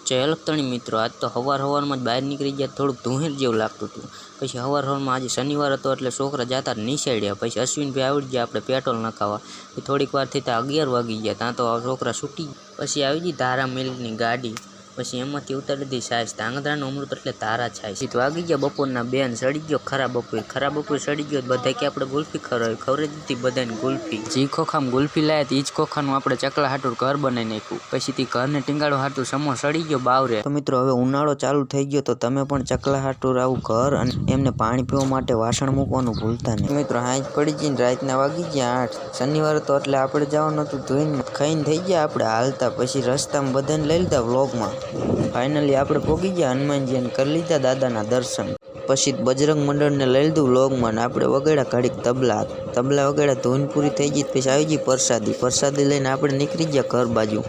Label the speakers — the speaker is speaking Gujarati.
Speaker 1: જય લખતણી મિત્રો, આજ તો સવારમાં જ બહાર નીકળી ગયા, થોડુંક ધુહેર જેવું લાગતું હતું. પછી સવારમાં આજે શનિવાર હતો એટલે છોકરા જતા નિશાળ્યા. પછી અશ્વિનભાઈ આવડી ગયા આપણે પેટ્રોલ નખાવા. થોડીક વારથી ત્યાં 11 વાગી ગયા, ત્યાં તો છોકરા છૂટી. પછી આવી ગઈ ધારા મિલની ગાડી. પછી એમાંથી ઉતારી દીધી છાશ. ધાંગધ્રાનું અમૃત એટલે ધારા છાશ. તો વાગી ગયા બપોરના 2 ને સડી ગયો ખરા બપોર સડી ગયો. બધા કે આપણે ગુલ્ફી ખવડાવી દીધી બધાને ગુલ્ફી. જી ખોખામાં ગુલ્ફી લાયા હતી, એ જ ખોખાનું આપણે ચકલા હાટું ઘર બનાવી નાખ્યું. પછી તે ઘરને ટીંગાડો હાટું સમો સડી ગયો બાવરે. તો મિત્રો હવે ઉનાળો ચાલુ થઈ ગયો, તો તમે પણ ચકલા હાટું આવું ઘર અને એમને પાણી પીવા માટે વાસણ મૂકવાનું ભૂલતા નહીં. મિત્રો હાંજ પડી જઈને રાતના વાગી ગયા 8. શનિવાર હતો એટલે આપણે જવાનું હતું ધોઈને ખાઈને થઈ ગયા આપણે હાલતા. પછી રસ્તામાં બધાને લઈ લીધા વ્લોગમાં. ફાઇનલી આપણે પહોંચી ગયા હનુમાનજીને, કરી લીધા દાદાના દર્શન. પછી બજરંગ મંડળને લઈ લીધું વ્લોગમાં. આપણે વગાડ્યા ઘડીક તબલા વગાડ્યા, ધૂન પૂરી થઈ ગઈ. પછી આવી ગઈ પ્રસાદી લઈને આપણે નીકળી ગયા ઘર બાજુ.